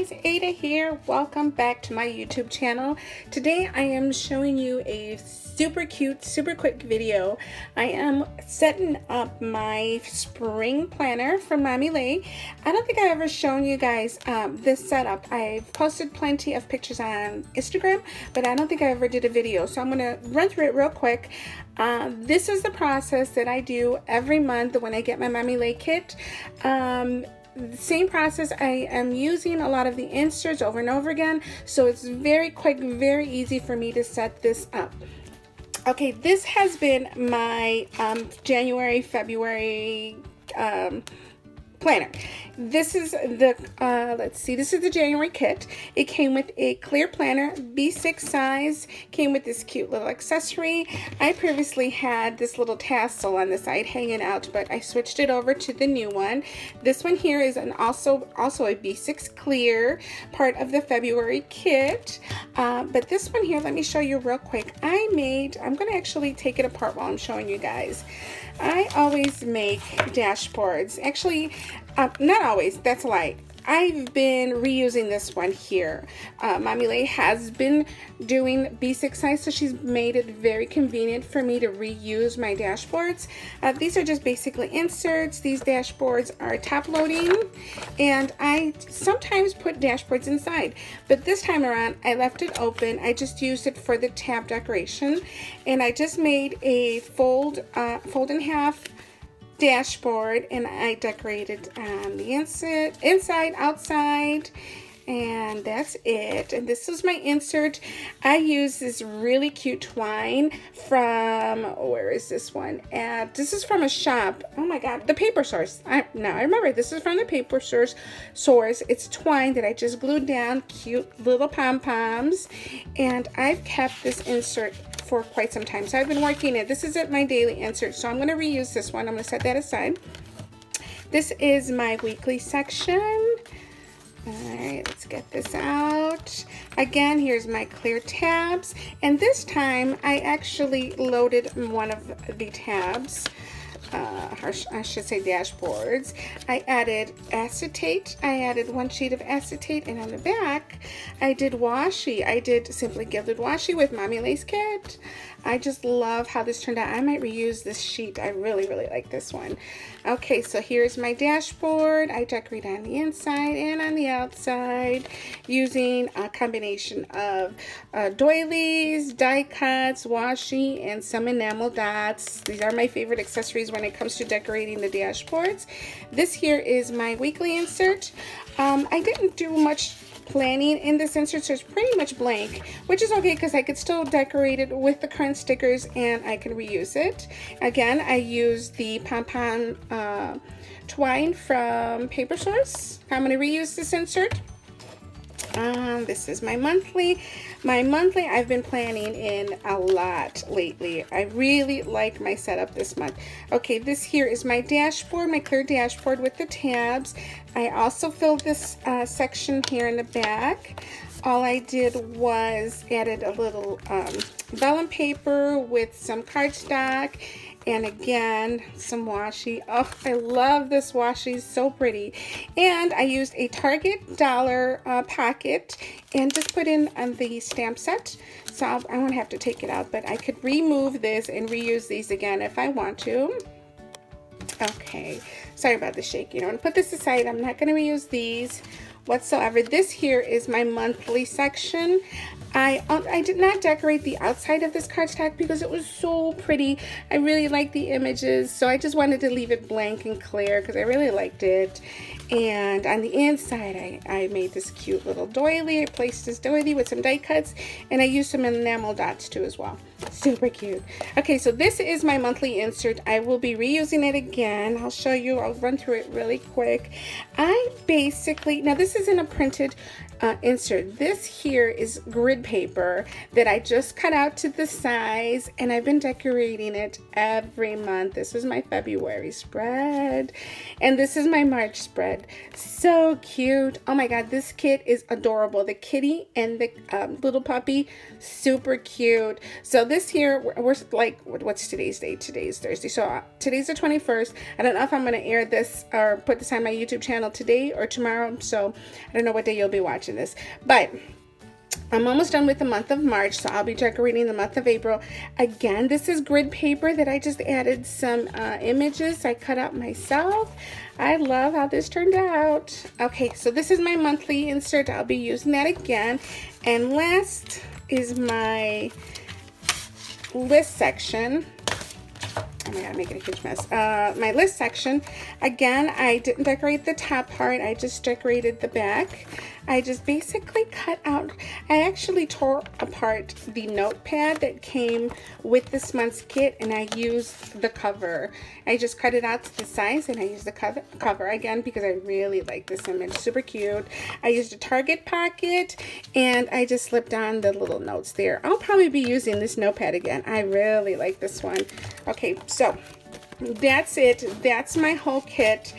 guys, Ada here. Welcome back to my YouTube channel. Today I am showing you a super cute, super quick video. I am setting up my spring planner from Lhey. I don't think I've ever shown you guys this setup. I've posted plenty of pictures on Instagram, but I don't think I ever did a video. So I'm going to run through it real quick. This is the process that I do every month when I get my Lhey kit. The same process. I am using a lot of the inserts over and over again, so it's very quick, very easy for me to set this up. Okay, this has been my January, February planner. This is the let's see, this is the January kit. It came with a clear planner, B6 size, came with this cute little accessory. I previously had this little tassel on the side hanging out, but I switched it over to the new one. This one here is also a B6 clear, part of the February kit. But this one here, let me show you real quick. I'm gonna actually take it apart while I'm showing you guys. I always make dashboards. Actually, not always, that's a lie. I've been reusing this one here. Lhey has been doing B6 size, so she's made it very convenient for me to reuse my dashboards. These are just basically inserts. These dashboards are top loading, and I sometimes put dashboards inside, but this time around I left it open. I just used it for the tab decoration, and I just made a fold in half dashboard, and I decorated the inside, outside, and that's it. And this is my insert. I use this really cute twine from, where is this one at? This is from a shop. Oh my god, the Paper Source. Now I remember, this is from the Paper Source. It's twine that I just glued down, cute little pom-poms, and I've kept this insert for quite some time, so I've been working it. This isn't my daily insert, so I'm going to reuse this one. I'm going to set that aside. This is my weekly section. All right, let's get this out. Again, here's my clear tabs, and this time I actually loaded one of the tabs, I should say dashboards. I added acetate. I added one sheet of acetate, and on the back I did washi. I did Simply Gilded washi with Lhey's kit. I just love how this turned out. I might reuse this sheet. I really like this one. Okay, so here's my dashboard. I decorate on the inside and on the outside using a combination of doilies, die cuts, washi, and some enamel dots. These are my favorite accessories when it comes to decorating the dashboards. This here is my weekly insert. I didn't do much planning in this insert, so it's pretty much blank, which is okay because I could still decorate it with the current stickers and I can reuse it. Again, I use the pom-pom twine from Paper Source. I'm going to reuse this insert. This is my monthly. My monthly, I've been planning in a lot lately. I really like my setup this month. Okay, this here is my dashboard, my clear dashboard with the tabs. I also filled this section here in the back. All I did was added a little vellum paper with some cardstock, and again, some washi. Oh, I love this washi, it's so pretty. And I used a Target dollar pocket and just put in the stamp set. So I won't have to take it out, but I could remove this and reuse these again if I want to. Okay, sorry about the shaking. I'm gonna put this aside. I'm not gonna reuse these whatsoever. This here is my monthly section. I did not decorate the outside of this cardstock because it was so pretty. I really like the images, so I just wanted to leave it blank and clear because I really liked it. And on the inside, I made this cute little doily. I placed this doily with some die cuts, and I used some enamel dots too as well. Super cute. Okay, so this is my monthly insert. I will be reusing it again. I'll show you. I'll run through it really quick. I basically, now this isn't a printed insert. This here is grid paper that I just cut out to the size, and I've been decorating it every month. This is my February spread, and this is my March spread. So cute. Oh my god, this kit is adorable. The kitty and the little puppy, super cute. So this here, we're like, what's today's date? Today's Thursday. So today's the 21st. I don't know if I'm going to air this or put this on my YouTube channel today or tomorrow, so I don't know what day you'll be watching this, but I'm almost done with the month of March, so I'll be decorating the month of April. Again, this is grid paper that I just added some images I cut out myself. I love how this turned out. Okay, so this is my monthly insert. I'll be using that again. And last is my list section. Oh my god, I'm making a huge mess. My list section. Again, I didn't decorate the top part. I just decorated the back. I just basically cut out, I actually tore apart the notepad that came with this month's kit, and I used the cover. I just cut it out to the size, and I used the cover again because I really like this image. Super cute. I used a Target pocket, and I just slipped on the little notes there. I'll probably be using this notepad again. I really like this one. Okay, so that's it. That's my whole kit.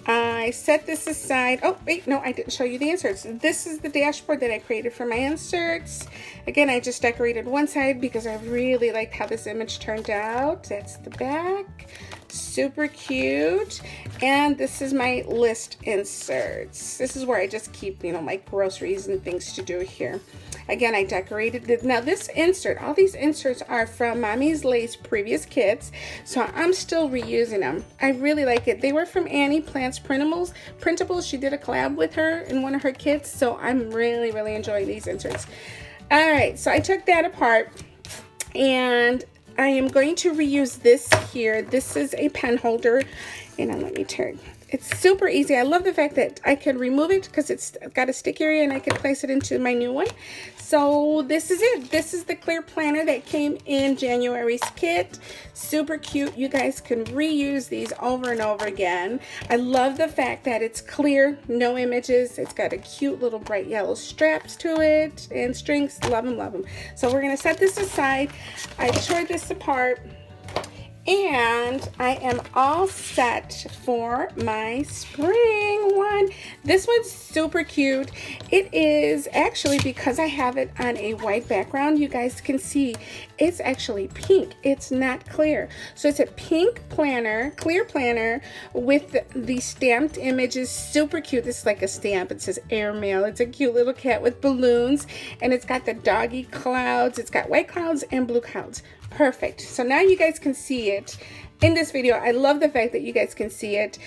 I set this aside. Oh, wait, no, I didn't show you the inserts. This is the dashboard that I created for my inserts. Again, I just decorated one side because I really liked how this image turned out. That's the back. Super cute. And this is my list inserts. This is where I just keep, you know, my groceries and things to do here. Again, I decorated it. Now this insert, all these inserts are from Mommy's Lhey's previous kits, so I'm still reusing them. I really like it. They were from Annie Plants Printables. She did a collab with her in one of her kits, so I'm really, really enjoying these inserts. All right, so I took that apart, and I am going to reuse this here. This is a pen holder, and let me turn. It's super easy. I love the fact that I can remove it because it's got a stick area and I can place it into my new one. So this is it. This is the clear planner that came in January's kit. Super cute. You guys can reuse these over and over again. I love the fact that it's clear, no images. It's got a cute little bright yellow straps to it and strings. Love them, love them. So we're going to set this aside. I tore this apart. And I am all set for my spring one. This one's super cute. It is actually, because I have it on a white background, you guys can see it's actually pink. It's not clear. So it's a pink planner, clear planner with the stamped images. Super cute. This is like a stamp. It says airmail. It's a cute little cat with balloons, and it's got the doggy clouds. It's got white clouds and blue clouds. Perfect. So now you guys can see it in this video. I love the fact that you guys can see it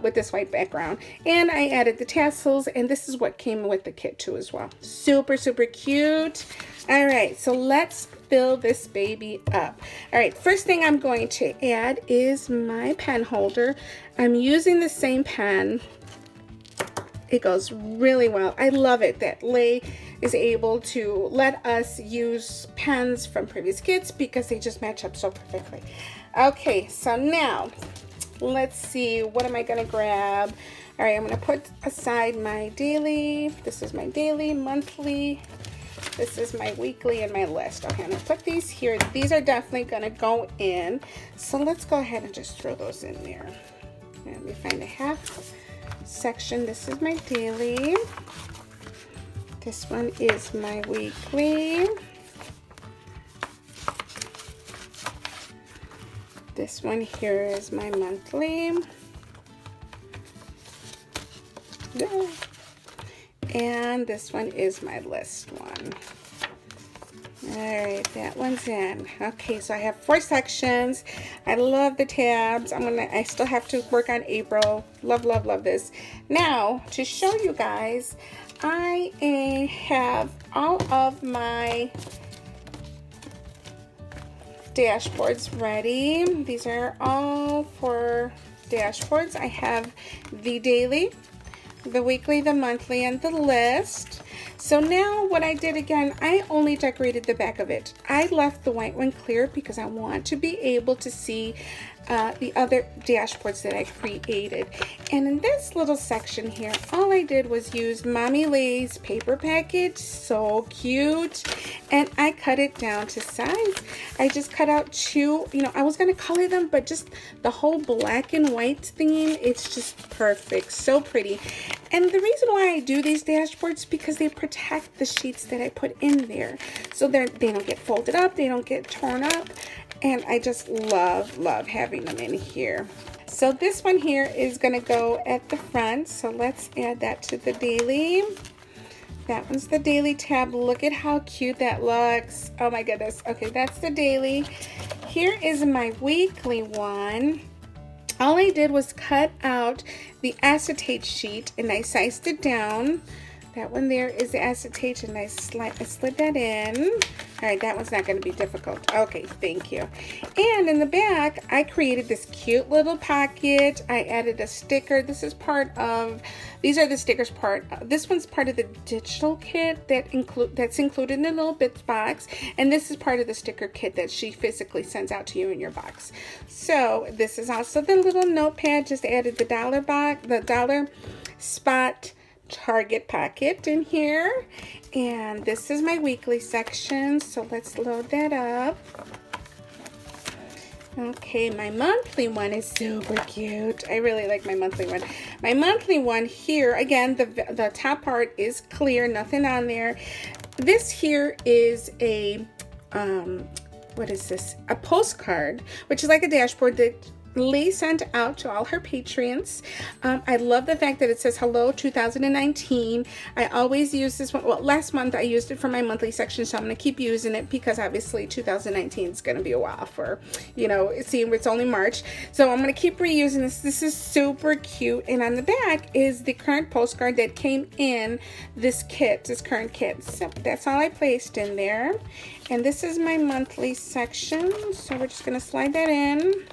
with this white background. And I added the tassels, and this is what came with the kit too as well. Super, super cute. All right, so let's fill this baby up. All right, first thing I'm going to add is my pen holder. I'm using the same pen. It goes really well. I love it that Lhey is able to let us use pens from previous kits because they just match up so perfectly. Okay, so now let's see, what am I gonna grab? All right, I'm gonna put aside my daily. This is my daily, monthly. This is my weekly and my list. Okay, I'm gonna put these here. These are definitely gonna go in. So let's go ahead and just throw those in there. Let me find a half section. This is my daily. This one is my weekly. This one here is my monthly. And this one is my list one. All right, that one's in. Okay, so I have 4 sections. I love the tabs. I still have to work on April. Love, love, love this. Now, to show you guys, I have all of my dashboards ready. These are all for dashboards. I have the daily, the weekly, the monthly, and the list. So now what I did again, I only decorated the back of it. I left the white one clear because I want to be able to see the other dashboards that I created. And in this little section here, all I did was use Mommy Lhey's paper package. So cute. And I cut it down to size. I just cut out two, you know, I was going to color them, but just the whole black and white theme, it's just perfect. So pretty. And the reason why I do these dashboards, because they protect the sheets that I put in there. So they don't get folded up, they don't get torn up. And I just love having them in here. So this one here is going to go at the front. So let's add that to the daily. That one's the daily tab. Look at how cute that looks. Oh my goodness. Okay, that's the daily. Here is my weekly one. All I did was cut out the acetate sheet and I sized it down. That one there is the acetate and I slid that in. All right, that one's not going to be difficult. Okay, thank you. And in the back, I created this cute little pocket. I added a sticker. This are the stickers part. This one's part of the digital kit that's included in the little bits box. And this is part of the sticker kit that she physically sends out to you in your box. So this is also the little notepad. Just added the dollar spot Target pocket in here, and this is my weekly section, so let's load that up. Okay, my monthly one is super cute. I really like my monthly one. My monthly one here, again, the top part is clear, nothing on there. This here is a what is this? A postcard, which is like a dashboard that Lhey sent out to all her patrons. I love the fact that it says hello 2019. I always use this one. Well, last month I used it for my monthly section, so I'm going to keep using it because obviously 2019 is going to be a while for, you know, seeing it's only March. So I'm going to keep reusing this. This is super cute. And on the back is the current postcard that came in this kit, this current kit. So that's all I placed in there. And this is my monthly section. So we're just going to slide that in.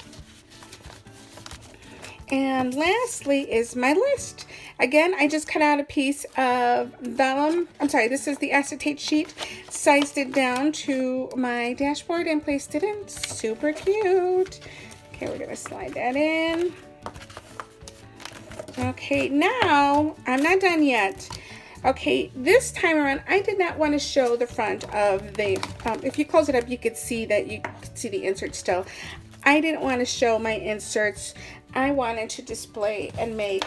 And lastly is my list. Again, I just cut out a piece of vellum. I'm sorry, this is the acetate sheet. Sized it down to my dashboard and placed it in. Super cute. Okay, we're gonna slide that in. Okay, now I'm not done yet. Okay, this time around, I did not want to show the front of the, if you close it up, you could see that you could see the insert still. I didn't want to show my inserts. I wanted to display and make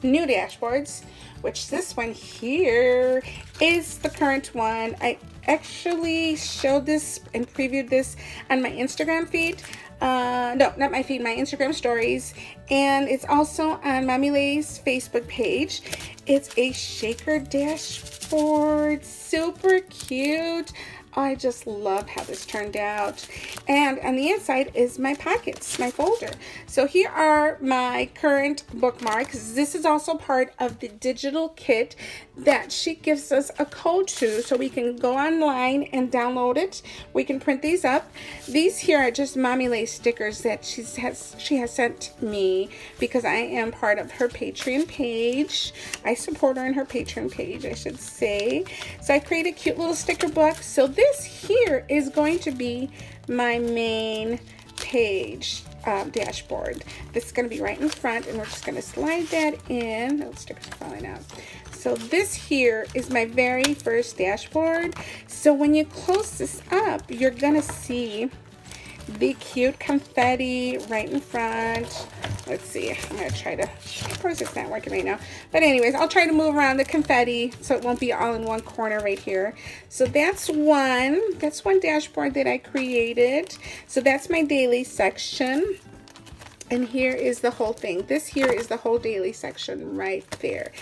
new dashboards, which this one here is the current one. I actually showed this and previewed this on my Instagram feed. No, not my feed, my Instagram stories. And it's also on Mommy Lhey's Facebook page. It's a shaker dashboard, super cute. I just love how this turned out. And on the inside is my pockets, my folder. So here are my current bookmarks. This is also part of the digital kit that she gives us a code to, so we can go online and download it. We can print these up. These here are just Mommy Lhey stickers that she has sent me because I am part of her Patreon page. I support her in her Patreon page, I should say. So I created a cute little sticker book. So this here is going to be my main page dashboard. This is going to be right in front, and we're just going to slide that in. Oh, the stickers are falling out. So this here is my very first dashboard. So when you close this up, you're going to see the cute confetti right in front. Let's see, I'm going to try to, of course it's not working right now. But anyways, I'll try to move around the confetti so it won't be all in one corner right here. So that's one dashboard that I created. So that's my daily section. And here is the whole thing. This here is the whole daily section right there.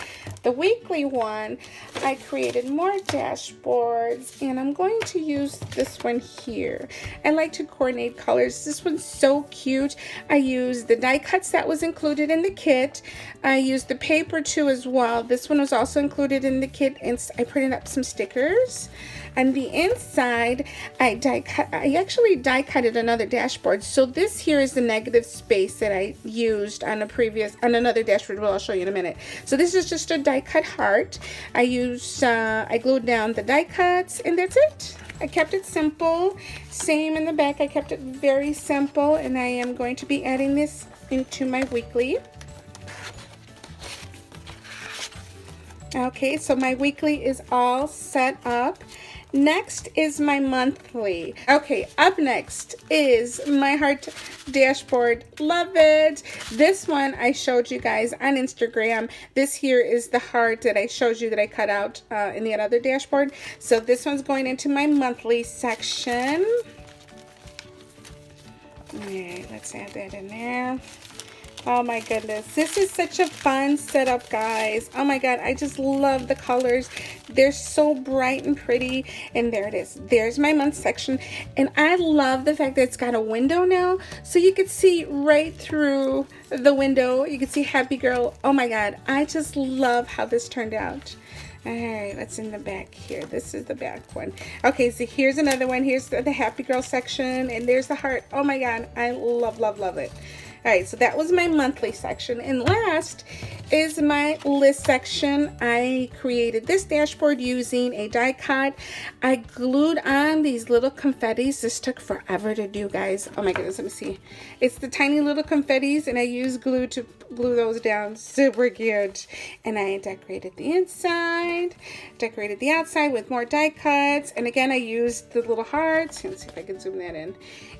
The weekly one, I created more dashboards, and I'm going to use this one here. I like to coordinate colors. This one's so cute. I used the die cuts that was included in the kit. I used the paper too as well. This one was also included in the kit, and I printed up some stickers. On the inside, I actually die cutted another dashboard. So this here is the negative space that I used on another dashboard. Well, I'll show you in a minute. So this is just a die cut heart. I glued down the die cuts, and that's it. I kept it simple. Same in the back, I kept it very simple, and I am going to be adding this into my weekly. Okay, so my weekly is all set up. Next is my monthly. Okay, up next is my heart dashboard. Love it. This one I showed you guys on Instagram. This here is the heart that I showed you that I cut out in the other dashboard. So this one's going into my monthly section. Alright, let's add that in there. Oh my goodness, this is such a fun setup, guys. Oh my god, I just love the colors. They're so bright and pretty. And there it is. There's my month section. And I love the fact that it's got a window now, so you can see right through the window. You can see Happy Girl. Oh my god, I just love how this turned out. Alright, let's in the back here. This is the back one. Okay, so here's another one. Here's the Happy Girl section, and there's the heart. Oh my god, I love, love, love it. Alright, so that was my monthly section. And last is my list section. I created this dashboard using a die cut. I glued on these little confettis. This took forever to do, guys. Oh my goodness, let me see. It's the tiny little confettis, and I used glue to glue those down. Super cute. And I decorated the inside, decorated the outside with more die cuts. And again, I used the little hearts. Let's see if I can zoom that in.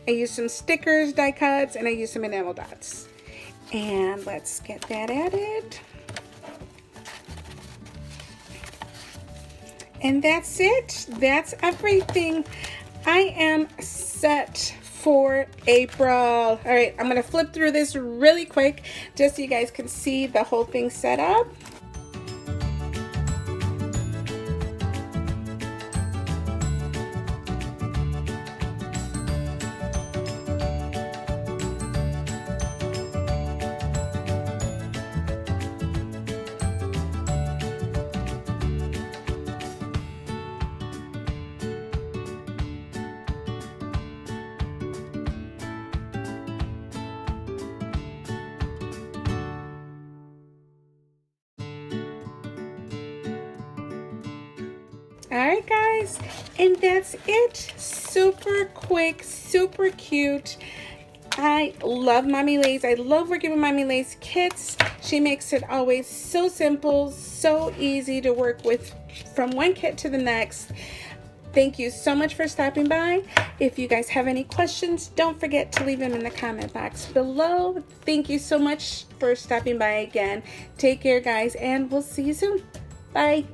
I used some stickers, die cuts, and I used some enamel dots. And let's get that added. And that's it. That's everything. I am set for April. All right, I'm gonna flip through this really quick just so you guys can see the whole thing set up. Alright guys, and that's it. Super quick, super cute. I love Mommy Lhey's. I love working with Mommy Lhey's kits. She makes it always so simple, so easy to work with from one kit to the next. Thank you so much for stopping by. If you guys have any questions, don't forget to leave them in the comment box below. Thank you so much for stopping by again. Take care, guys, and we'll see you soon. Bye.